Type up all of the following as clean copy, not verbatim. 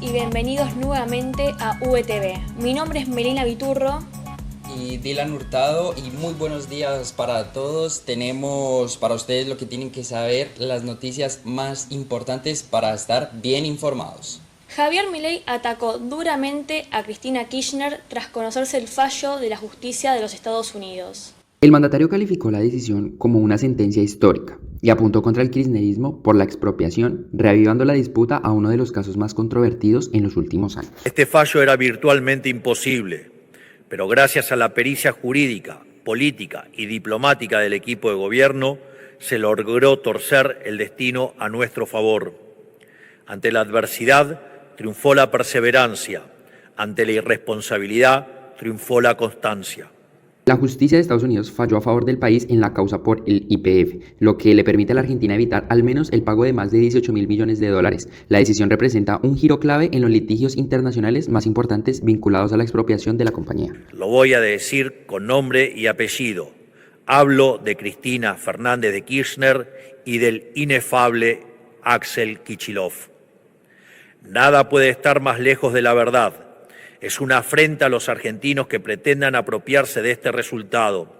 y bienvenidos nuevamente a VTV. Mi nombre es Melina Viturro. Y Dylan Hurtado, y muy buenos días para todos. Tenemos para ustedes lo que tienen que saber, las noticias más importantes para estar bien informados. Javier Milei atacó duramente a Cristina Kirchner tras conocerse el fallo de la justicia de los Estados Unidos. El mandatario calificó la decisión como una sentencia histórica y apuntó contra el kirchnerismo por la expropiación, reavivando la disputa a uno de los casos más controvertidos en los últimos años. Este fallo era virtualmente imposible, pero gracias a la pericia jurídica, política y diplomática del equipo de gobierno, se logró torcer el destino a nuestro favor. Ante la adversidad, triunfó la perseverancia. Ante la irresponsabilidad, triunfó la constancia. La justicia de Estados Unidos falló a favor del país en la causa por el YPF, lo que le permite a la Argentina evitar al menos el pago de más de 18.000 millones de dólares. La decisión representa un giro clave en los litigios internacionales más importantes vinculados a la expropiación de la compañía. Lo voy a decir con nombre y apellido. Hablo de Cristina Fernández de Kirchner y del inefable Axel Kicillof. Nada puede estar más lejos de la verdad. Es una afrenta a los argentinos que pretendan apropiarse de este resultado.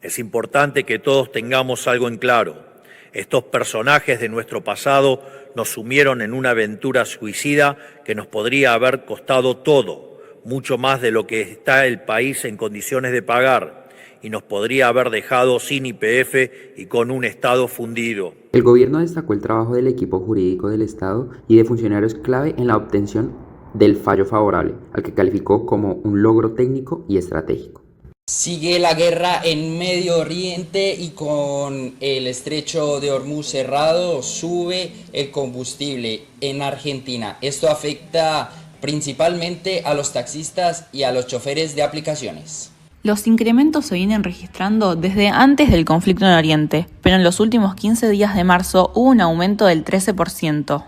Es importante que todos tengamos algo en claro. Estos personajes de nuestro pasado nos sumieron en una aventura suicida que nos podría haber costado todo, mucho más de lo que está el país en condiciones de pagar, y nos podría haber dejado sin YPF y con un Estado fundido. El gobierno destacó el trabajo del equipo jurídico del Estado y de funcionarios clave en la obtención del fallo favorable, al que calificó como un logro técnico y estratégico. Sigue la guerra en Medio Oriente y con el estrecho de Hormuz cerrado sube el combustible en Argentina. Esto afecta principalmente a los taxistas y a los choferes de aplicaciones. Los incrementos se vienen registrando desde antes del conflicto en Oriente, pero en los últimos 15 días de marzo hubo un aumento del 13%. Todos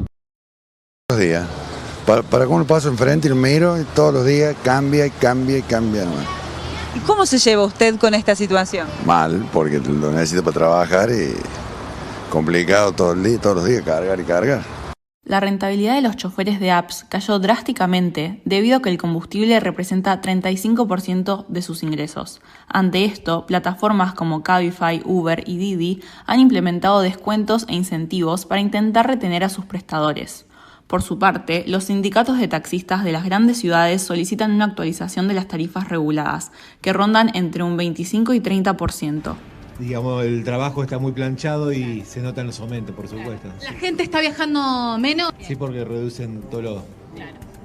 los días. Para cómo lo paso enfrente y lo miro, y todos los días cambia y cambia y cambia. ¿No? ¿Y cómo se lleva usted con esta situación? Mal, porque lo necesito para trabajar y complicado todo el día, todos los días cargar y cargar. La rentabilidad de los choferes de apps cayó drásticamente debido a que el combustible representa 35% de sus ingresos. Ante esto, plataformas como Cabify, Uber y Didi han implementado descuentos e incentivos para intentar retener a sus prestadores. Por su parte, los sindicatos de taxistas de las grandes ciudades solicitan una actualización de las tarifas reguladas, que rondan entre un 25 y 30%. Digamos, el trabajo está muy planchado y se notan los aumentos, por supuesto. ¿La gente está viajando menos? Sí, porque reducen todo lo...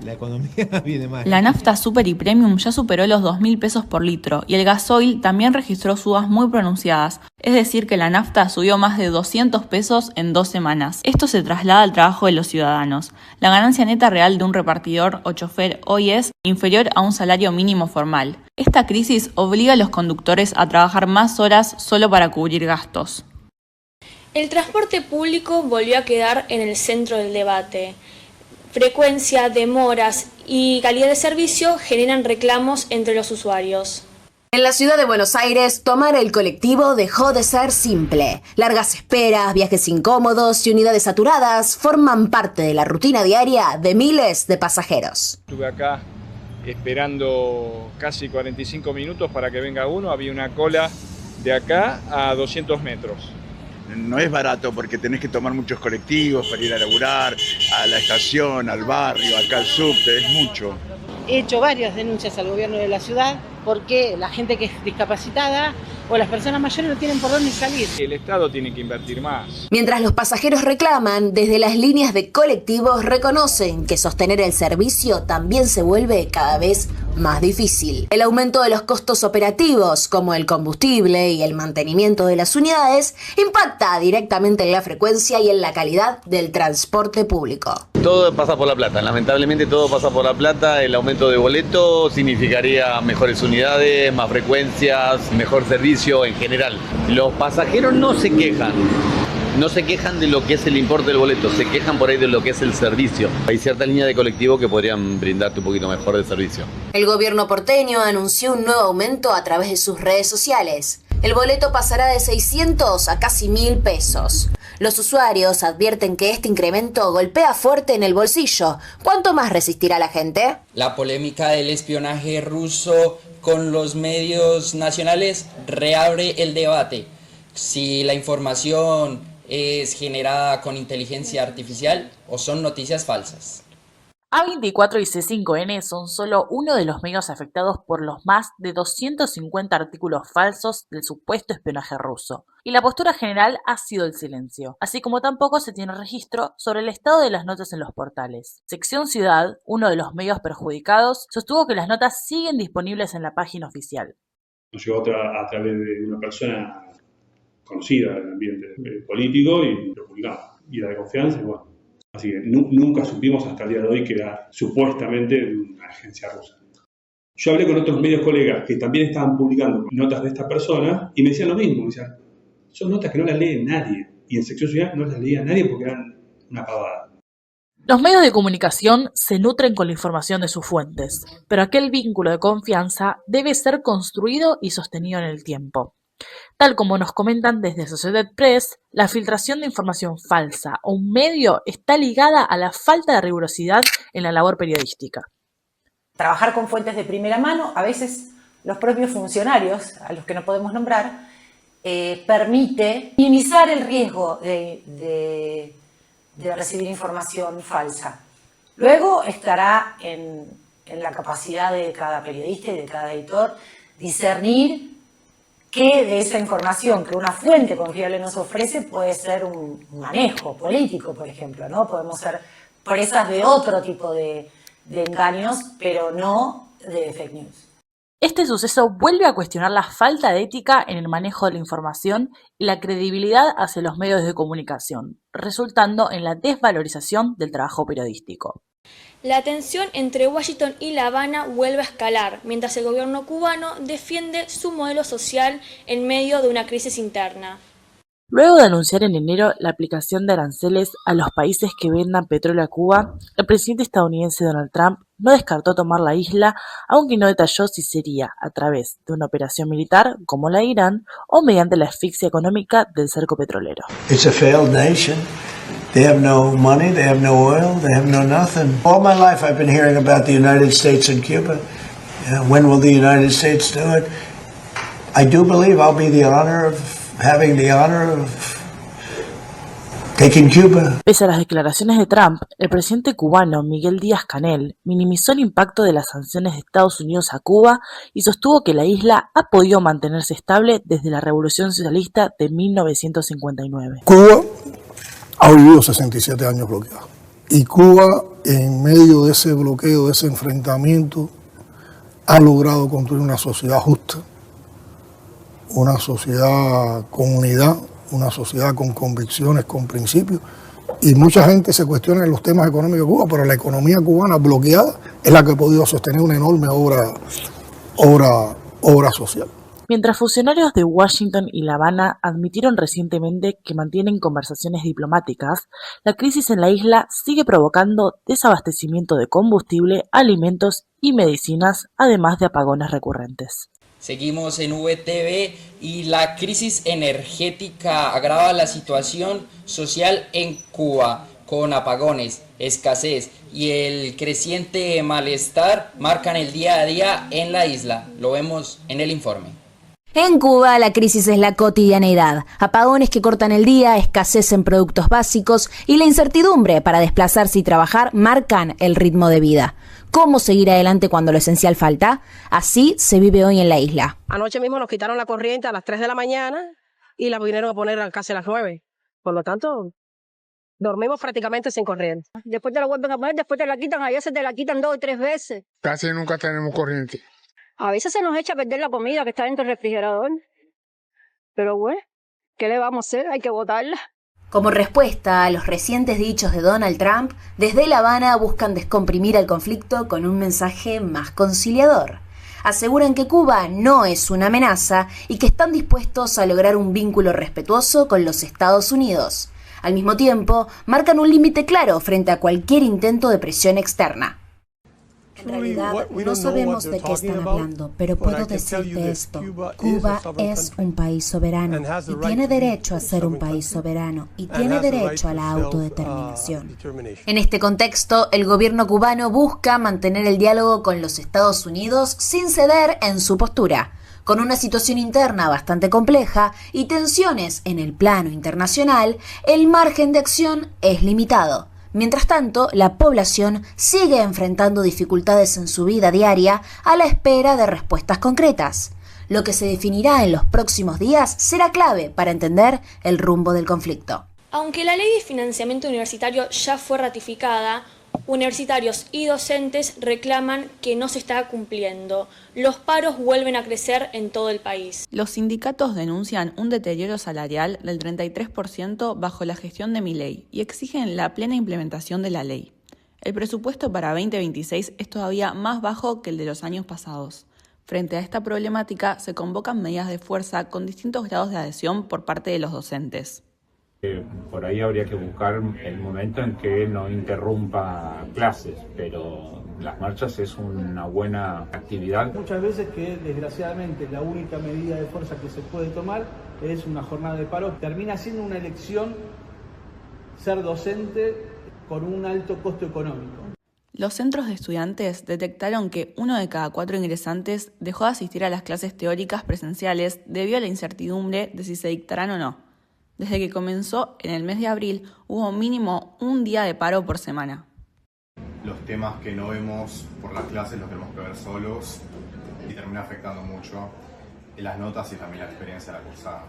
La economía viene mal. La nafta super y premium ya superó los 2.000 pesos por litro y el gasoil también registró subas muy pronunciadas, es decir que la nafta subió más de 200 pesos en 2 semanas. Esto se traslada al trabajo de los ciudadanos. La ganancia neta real de un repartidor o chofer hoy es inferior a un salario mínimo formal. Esta crisis obliga a los conductores a trabajar más horas solo para cubrir gastos. El transporte público volvió a quedar en el centro del debate. Frecuencia, demoras y calidad de servicio generan reclamos entre los usuarios. En la ciudad de Buenos Aires, tomar el colectivo dejó de ser simple. Largas esperas, viajes incómodos y unidades saturadas forman parte de la rutina diaria de miles de pasajeros. Estuve acá esperando casi 45 minutos para que venga uno. Había una cola de acá a 200 metros. No es barato porque tenés que tomar muchos colectivos para ir a laburar, a la estación, al barrio, acá al subte, es mucho. He hecho varias denuncias al gobierno de la ciudad porque la gente que es discapacitada o las personas mayores no tienen por dónde salir. El Estado tiene que invertir más. Mientras los pasajeros reclaman, desde las líneas de colectivos reconocen que sostener el servicio también se vuelve cada vez más difícil. El aumento de los costos operativos, como el combustible y el mantenimiento de las unidades, impacta directamente en la frecuencia y en la calidad del transporte público. Todo pasa por la plata, lamentablemente todo pasa por la plata. El aumento de boleto significaría mejores unidades, más frecuencias, mejor servicio en general. Los pasajeros no se quejan. No se quejan de lo que es el importe del boleto, se quejan por ahí de lo que es el servicio. Hay ciertas líneas de colectivo que podrían brindarte un poquito mejor de servicio. El gobierno porteño anunció un nuevo aumento a través de sus redes sociales. El boleto pasará de 600 a casi 1.000 pesos. Los usuarios advierten que este incremento golpea fuerte en el bolsillo. ¿Cuánto más resistirá la gente? La polémica del espionaje ruso con los medios nacionales reabre el debate. Si la información es generada con inteligencia artificial o son noticias falsas. A24 y C5N son solo uno de los medios afectados por los más de 250 artículos falsos del supuesto espionaje ruso, y la postura general ha sido el silencio, así como tampoco se tiene registro sobre el estado de las notas en los portales. Sección Ciudad, uno de los medios perjudicados, sostuvo que las notas siguen disponibles en la página oficial. Nos llegó a través de una persona conocida del ambiente político y lo publicamos. Y era de confianza y bueno. Así que nunca supimos hasta el día de hoy que era supuestamente una agencia rusa. Yo hablé con otros medios colegas que también estaban publicando notas de esta persona y me decían lo mismo. Me decían, son notas que no las lee nadie. Y en Sección Ciudad no las leía nadie porque eran una pavada. Los medios de comunicación se nutren con la información de sus fuentes, pero aquel vínculo de confianza debe ser construido y sostenido en el tiempo. Tal como nos comentan desde Associated Press, la filtración de información falsa o un medio está ligada a la falta de rigurosidad en la labor periodística. Trabajar con fuentes de primera mano, a veces los propios funcionarios, a los que no podemos nombrar, permite minimizar el riesgo de recibir información falsa. Luego estará en la capacidad de cada periodista y de cada editor discernir qué de esa información que una fuente confiable nos ofrece puede ser un manejo político, por ejemplo, ¿no? Podemos ser presas de otro tipo de engaños, pero no de fake news. Este suceso vuelve a cuestionar la falta de ética en el manejo de la información y la credibilidad hacia los medios de comunicación, resultando en la desvalorización del trabajo periodístico. La tensión entre Washington y La Habana vuelve a escalar, mientras el gobierno cubano defiende su modelo social en medio de una crisis interna. Luego de anunciar en enero la aplicación de aranceles a los países que vendan petróleo a Cuba, el presidente estadounidense Donald Trump no descartó tomar la isla, aunque no detalló si sería a través de una operación militar como la de Irán o mediante la asfixia económica del cerco petrolero. It's a failed nation. They have no money, they have no oil, they have no nothing. All my life I've been hearing about the United States and Cuba. When will the United States do it? I do believe I'll be having the honor of taking Cuba. Pese a las declaraciones de Trump, el presidente cubano Miguel Díaz-Canel minimizó el impacto de las sanciones de Estados Unidos a Cuba y sostuvo que la isla ha podido mantenerse estable desde la Revolución Socialista de 1959. Cuba ha vivido 67 años bloqueado. Y Cuba, en medio de ese bloqueo, de ese enfrentamiento, ha logrado construir una sociedad justa, una sociedad con unidad, una sociedad con convicciones, con principios. Y mucha gente se cuestiona en los temas económicos de Cuba, pero la economía cubana bloqueada es la que ha podido sostener una enorme obra social. Mientras funcionarios de Washington y La Habana admitieron recientemente que mantienen conversaciones diplomáticas, la crisis en la isla sigue provocando desabastecimiento de combustible, alimentos y medicinas, además de apagones recurrentes. Seguimos en VTV y la crisis energética agrava la situación social en Cuba, con apagones, escasez y el creciente malestar marcan el día a día en la isla. Lo vemos en el informe. En Cuba la crisis es la cotidianeidad, apagones que cortan el día, escasez en productos básicos y la incertidumbre para desplazarse y trabajar marcan el ritmo de vida. ¿Cómo seguir adelante cuando lo esencial falta? Así se vive hoy en la isla. Anoche mismo nos quitaron la corriente a las 3 de la mañana y la vinieron a poner casi a las 9. Por lo tanto, dormimos prácticamente sin corriente. Después te la vuelven a poner, después te la quitan, a veces te la quitan 2 o 3 veces. Casi nunca tenemos corriente. A veces se nos echa a perder la comida que está dentro del refrigerador. Pero bueno, ¿qué le vamos a hacer? Hay que botarla. Como respuesta a los recientes dichos de Donald Trump, desde La Habana buscan descomprimir el conflicto con un mensaje más conciliador. Aseguran que Cuba no es una amenaza y que están dispuestos a lograr un vínculo respetuoso con los Estados Unidos. Al mismo tiempo, marcan un límite claro frente a cualquier intento de presión externa. En realidad, no sabemos de qué están hablando, pero puedo decirte esto. Cuba es un país soberano y tiene derecho a ser un país soberano y tiene derecho a la autodeterminación. En este contexto, el gobierno cubano busca mantener el diálogo con los Estados Unidos sin ceder en su postura. Con una situación interna bastante compleja y tensiones en el plano internacional, el margen de acción es limitado. Mientras tanto, la población sigue enfrentando dificultades en su vida diaria a la espera de respuestas concretas. Lo que se definirá en los próximos días será clave para entender el rumbo del conflicto. Aunque la ley de financiamiento universitario ya fue ratificada, universitarios y docentes reclaman que no se está cumpliendo. Los paros vuelven a crecer en todo el país. Los sindicatos denuncian un deterioro salarial del 33% bajo la gestión de Milei y exigen la plena implementación de la ley. El presupuesto para 2026 es todavía más bajo que el de los años pasados. Frente a esta problemática, se convocan medidas de fuerza con distintos grados de adhesión por parte de los docentes. Por ahí habría que buscar el momento en que no interrumpa clases, pero las marchas es una buena actividad. Muchas veces que desgraciadamente la única medida de fuerza que se puede tomar es una jornada de paro. Termina siendo una elección ser docente con un alto costo económico. Los centros de estudiantes detectaron que 1 de cada 4 ingresantes dejó de asistir a las clases teóricas presenciales debido a la incertidumbre de si se dictarán o no. Desde que comenzó en el mes de abril, hubo mínimo un día de paro por semana. Los temas que no vemos por las clases los tenemos que ver solos y termina afectando mucho en las notas y también la experiencia de la cursada.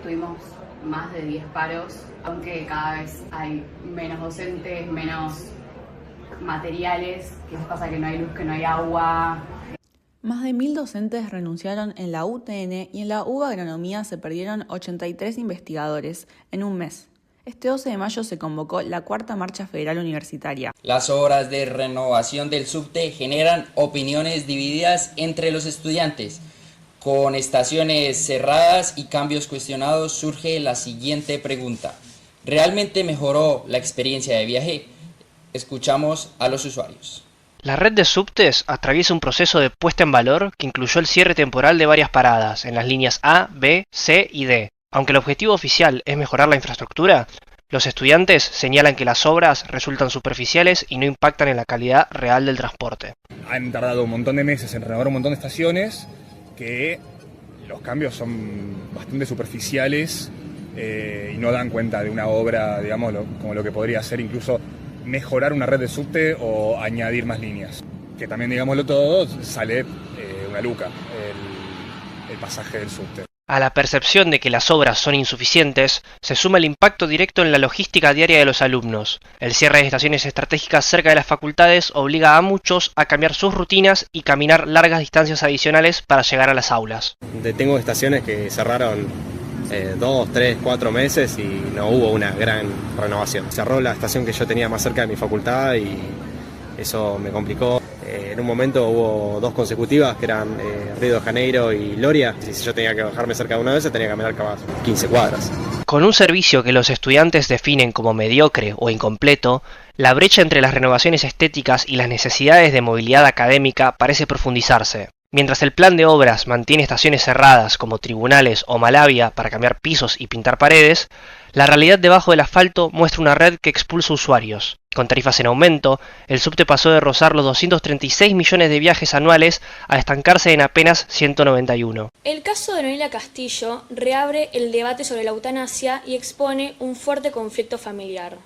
Tuvimos más de 10 paros, aunque cada vez hay menos docentes, menos materiales, que pasa que no hay luz, que no hay agua. Más de 1.000 docentes renunciaron en la UTN y en la UBA Agronomía se perdieron 83 investigadores en un mes. Este 12 de mayo se convocó la Cuarta Marcha Federal Universitaria. Las obras de renovación del subte generan opiniones divididas entre los estudiantes. Con estaciones cerradas y cambios cuestionados surge la siguiente pregunta. ¿Realmente mejoró la experiencia de viaje? Escuchamos a los usuarios. La red de subtes atraviesa un proceso de puesta en valor que incluyó el cierre temporal de varias paradas en las líneas A, B, C y D. Aunque el objetivo oficial es mejorar la infraestructura, los estudiantes señalan que las obras resultan superficiales y no impactan en la calidad real del transporte. Han tardado un montón de meses en renovar un montón de estaciones, que los cambios son bastante superficiales y no dan cuenta de una obra, digamos, como lo que podría ser incluso mejorar una red de subte o añadir más líneas. Que también, digámoslo todo, sale una luca el pasaje del subte. A la percepción de que las obras son insuficientes, se suma el impacto directo en la logística diaria de los alumnos. El cierre de estaciones estratégicas cerca de las facultades obliga a muchos a cambiar sus rutinas y caminar largas distancias adicionales para llegar a las aulas. Tengo estaciones que cerraron 2, 3, 4 meses y no hubo una gran renovación. Cerró la estación que yo tenía más cerca de mi facultad y eso me complicó. En un momento hubo 2 consecutivas que eran Río de Janeiro y Loria. Si yo tenía que bajarme cerca de una de esas, tenía que caminar capaz 15 cuadras. Con un servicio que los estudiantes definen como mediocre o incompleto, la brecha entre las renovaciones estéticas y las necesidades de movilidad académica parece profundizarse. Mientras el plan de obras mantiene estaciones cerradas como tribunales o Malavia para cambiar pisos y pintar paredes, la realidad debajo del asfalto muestra una red que expulsa usuarios. Con tarifas en aumento, el subte pasó de rozar los 236 millones de viajes anuales a estancarse en apenas 191. El caso de Noelia Castillo reabre el debate sobre la eutanasia y expone un fuerte conflicto familiar.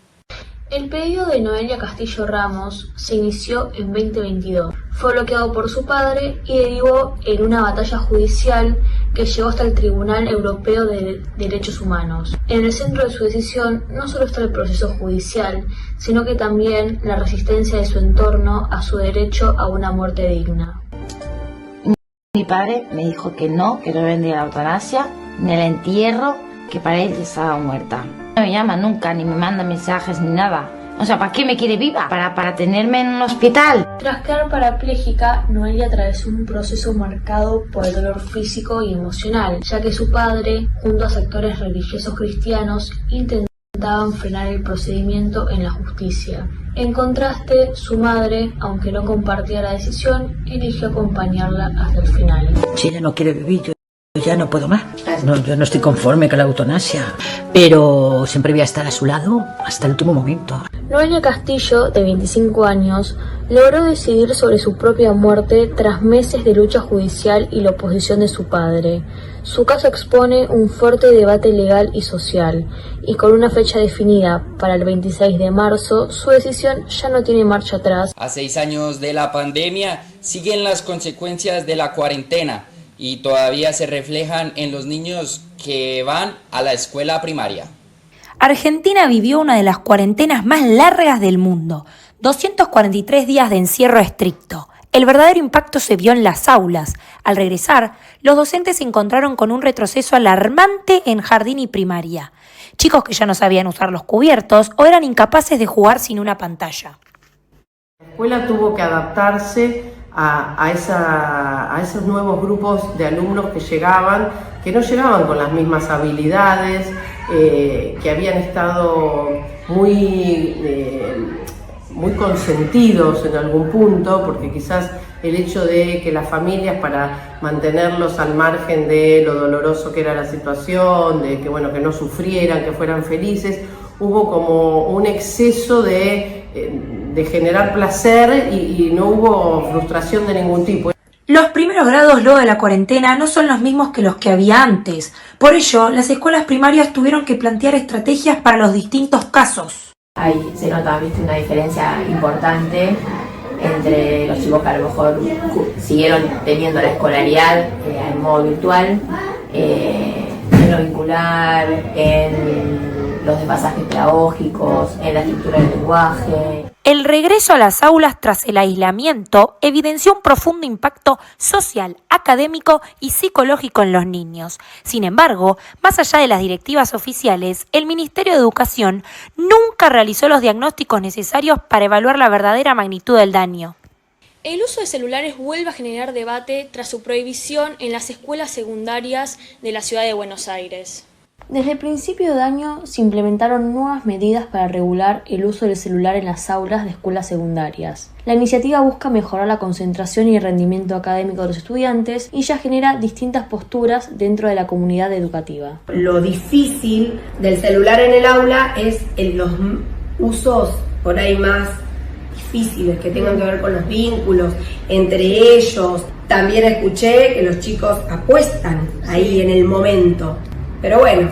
El pedido de Noelia Castillo Ramos se inició en 2022. Fue bloqueado por su padre y derivó en una batalla judicial que llegó hasta el Tribunal Europeo de Derechos Humanos. En el centro de su decisión no solo está el proceso judicial, sino que también la resistencia de su entorno a su derecho a una muerte digna. Mi padre me dijo que no vendría la eutanasia, ni el entierro, que para él ya estaba muerta. No me llama nunca, ni me manda mensajes, ni nada. O sea, ¿para qué me quiere viva? ¿Para tenerme en un hospital? Tras quedar parapléjica, Noelia atravesó un proceso marcado por el dolor físico y emocional, ya que su padre, junto a sectores religiosos cristianos, intentó intentaban frenar el procedimiento en la justicia. En contraste, su madre, aunque no compartía la decisión, eligió acompañarla hasta el final. Si ella no quiere vivir, yo ya no puedo más. No, yo no estoy conforme con la eutanasia, pero siempre voy a estar a su lado hasta el último momento. Noelia Castillo, de 25 años, logró decidir sobre su propia muerte tras meses de lucha judicial y la oposición de su padre. Su caso expone un fuerte debate legal y social, y con una fecha definida para el 26 de marzo, su decisión ya no tiene marcha atrás. A 6 años de la pandemia, siguen las consecuencias de la cuarentena y todavía se reflejan en los niños que van a la escuela primaria. Argentina vivió una de las cuarentenas más largas del mundo, 243 días de encierro estricto. El verdadero impacto se vio en las aulas. Al regresar, los docentes se encontraron con un retroceso alarmante en jardín y primaria. Chicos que ya no sabían usar los cubiertos o eran incapaces de jugar sin una pantalla. La escuela tuvo que adaptarse a esos nuevos grupos de alumnos que no llegaban con las mismas habilidades, que habían estado muy consentidos en algún punto, porque quizás el hecho de que las familias, para mantenerlos al margen de lo doloroso que era la situación, de que no sufrieran, que fueran felices, hubo como un exceso de generar placer y no hubo frustración de ningún tipo. Los primeros grados luego de la cuarentena no son los mismos que los que había antes. Por ello, las escuelas primarias tuvieron que plantear estrategias para los distintos casos. Ahí se nota, viste, una diferencia importante entre los chicos que a lo mejor siguieron teniendo la escolaridad en modo virtual, en lo vincular, en los desfasajes pedagógicos, en la estructura del lenguaje. El regreso a las aulas tras el aislamiento evidenció un profundo impacto social, académico y psicológico en los niños. Sin embargo, más allá de las directivas oficiales, el Ministerio de Educación nunca realizó los diagnósticos necesarios para evaluar la verdadera magnitud del daño. El uso de celulares vuelve a generar debate tras su prohibición en las escuelas secundarias de la ciudad de Buenos Aires. Desde el principio de año se implementaron nuevas medidas para regular el uso del celular en las aulas de escuelas secundarias. La iniciativa busca mejorar la concentración y el rendimiento académico de los estudiantes y ya genera distintas posturas dentro de la comunidad educativa. Lo difícil del celular en el aula es los usos por ahí más difíciles que tengan que ver con los vínculos entre ellos. También escuché que los chicos apuestan ahí en el momento. Pero bueno,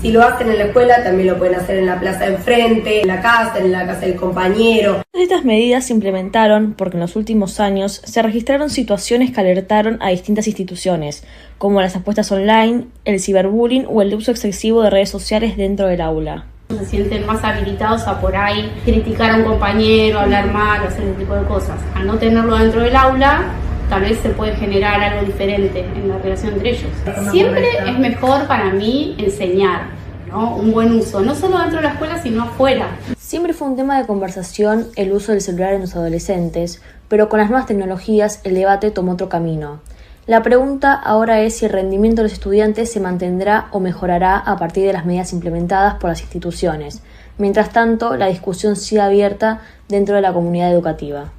si lo hacen en la escuela, también lo pueden hacer en la plaza de enfrente, en la casa del compañero. Estas medidas se implementaron porque en los últimos años se registraron situaciones que alertaron a distintas instituciones, como las apuestas online, el ciberbullying o el uso excesivo de redes sociales dentro del aula. Se sienten más habilitados a por ahí criticar a un compañero, hablar mal, hacer ese tipo de cosas. Al no tenerlo dentro del aula, tal vez se puede generar algo diferente en la relación entre ellos. Siempre es mejor para mí enseñar, ¿no? Un buen uso, no solo dentro de la escuela, sino afuera. Siempre fue un tema de conversación el uso del celular en los adolescentes, pero con las nuevas tecnologías el debate tomó otro camino. La pregunta ahora es si el rendimiento de los estudiantes se mantendrá o mejorará a partir de las medidas implementadas por las instituciones. Mientras tanto, la discusión sigue abierta dentro de la comunidad educativa.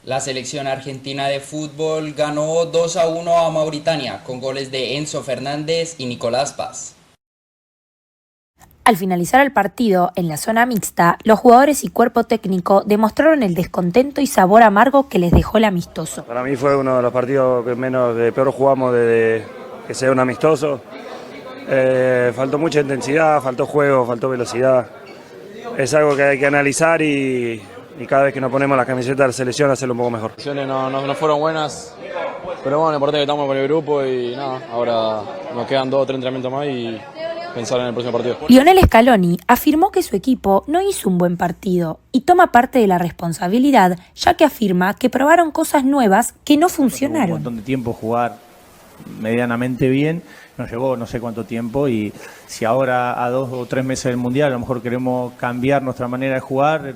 La selección argentina de fútbol ganó 2-1 a Mauritania con goles de Enzo Fernández y Nicolás Paz. Al finalizar el partido, en la zona mixta, los jugadores y cuerpo técnico demostraron el descontento y sabor amargo que les dejó el amistoso. Para mí fue uno de los partidos que peor jugamos desde que sea un amistoso. Faltó mucha intensidad, faltó juego, faltó velocidad. Es algo que hay que analizar y cada vez que nos ponemos la camiseta de la selección hacerlo un poco mejor. Las acciones no fueron buenas, pero bueno, lo importante es que estamos con el grupo y nada, ahora nos quedan 2 o 3 entrenamientos más y pensar en el próximo partido. Lionel Scaloni afirmó que su equipo no hizo un buen partido y toma parte de la responsabilidad, ya que afirma que probaron cosas nuevas que no funcionaron. Un montón de tiempo jugar medianamente bien, nos llevó no sé cuánto tiempo y si ahora a 2 o 3 meses del Mundial a lo mejor queremos cambiar nuestra manera de jugar,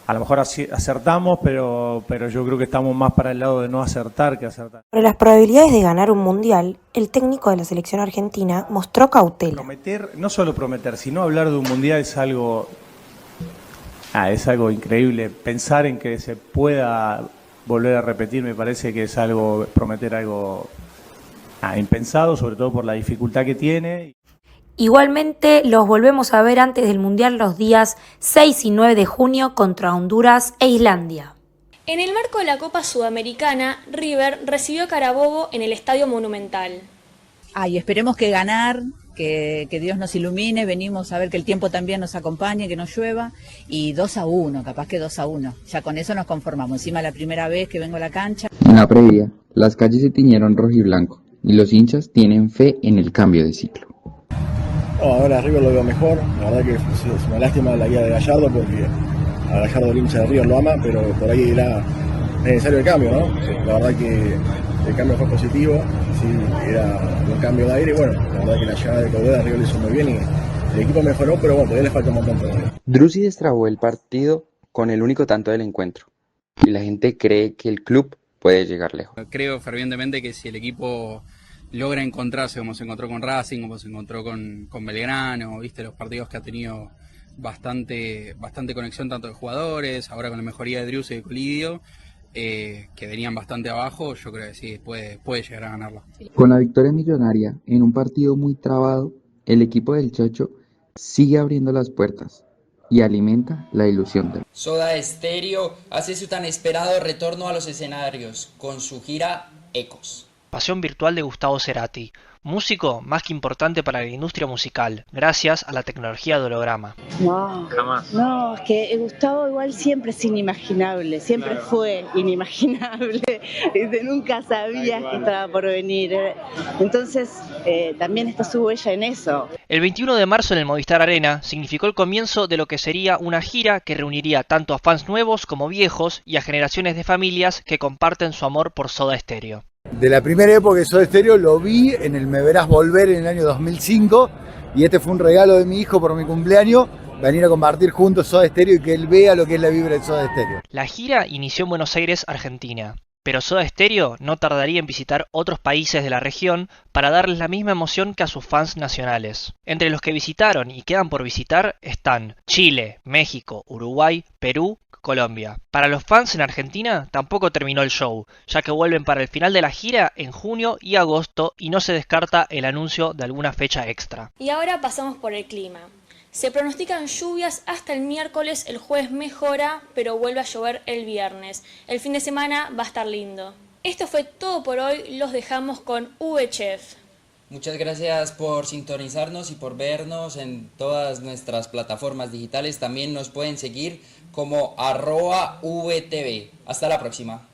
A lo mejor acertamos, pero yo creo que estamos más para el lado de no acertar que acertar. Sobre las probabilidades de ganar un mundial, el técnico de la selección argentina mostró cautela. Prometer, no solo prometer, sino hablar de un mundial es algo increíble. Pensar en que se pueda volver a repetir me parece que es prometer algo impensado, sobre todo por la dificultad que tiene. Igualmente, los volvemos a ver antes del Mundial los días 6 y 9 de junio contra Honduras e Islandia. En el marco de la Copa Sudamericana, River recibió a Carabobo en el Estadio Monumental. Y esperemos que ganar, que Dios nos ilumine, venimos a ver que el tiempo también nos acompañe, que no llueva, y 2-1, capaz que 2-1, ya con eso nos conformamos. Encima la primera vez que vengo a la cancha. En la previa, las calles se tiñeron rojiblanco y los hinchas tienen fe en el cambio de ciclo. Ahora River lo veo mejor, la verdad que es una lástima la guía de Gallardo porque a Gallardo el hincha de River lo ama, pero por ahí era necesario el cambio, ¿no? La verdad que el cambio fue positivo, sí, era un cambio de aire y bueno, la verdad que la llegada de Caudela a River lo hizo muy bien y el equipo mejoró, pero bueno, todavía le falta un montón todavía. Drussi destrabó el partido con el único tanto del encuentro y la gente cree que el club puede llegar lejos. Creo fervientemente que si el equipo logra encontrarse como se encontró con Racing, como se encontró con Belgrano, viste los partidos que ha tenido bastante conexión tanto de jugadores, ahora con la mejoría de Driussi y de Colidio, que venían bastante abajo, yo creo que sí, puede llegar a ganarlo. Con la victoria millonaria en un partido muy trabado, el equipo del Chacho sigue abriendo las puertas y alimenta la ilusión. Soda Stereo hace su tan esperado retorno a los escenarios con su gira Ecos. Pasión virtual de Gustavo Cerati, músico más que importante para la industria musical, gracias a la tecnología de holograma. No, jamás. No, es que Gustavo igual siempre es inimaginable, siempre fue inimaginable, nunca sabías que estaba por venir. Entonces también está su huella en eso. El 21 de marzo en el Movistar Arena significó el comienzo de lo que sería una gira que reuniría tanto a fans nuevos como viejos y a generaciones de familias que comparten su amor por Soda Stereo. De la primera época de Soda Stereo lo vi en el Me Verás Volver en el año 2005 y este fue un regalo de mi hijo por mi cumpleaños, venir a compartir juntos Soda Stereo y que él vea lo que es la vibra de Soda Stereo. La gira inició en Buenos Aires, Argentina, pero Soda Stereo no tardaría en visitar otros países de la región para darles la misma emoción que a sus fans nacionales. Entre los que visitaron y quedan por visitar están Chile, México, Uruguay, Perú, Colombia. Para los fans en Argentina tampoco terminó el show, ya que vuelven para el final de la gira en junio y agosto y no se descarta el anuncio de alguna fecha extra. Y ahora pasamos por el clima. Se pronostican lluvias hasta el miércoles, el jueves mejora, pero vuelve a llover el viernes. El fin de semana va a estar lindo. Esto fue todo por hoy, los dejamos con VChef. Muchas gracias por sintonizarnos y por vernos en todas nuestras plataformas digitales. También nos pueden seguir como @VTV. Hasta la próxima.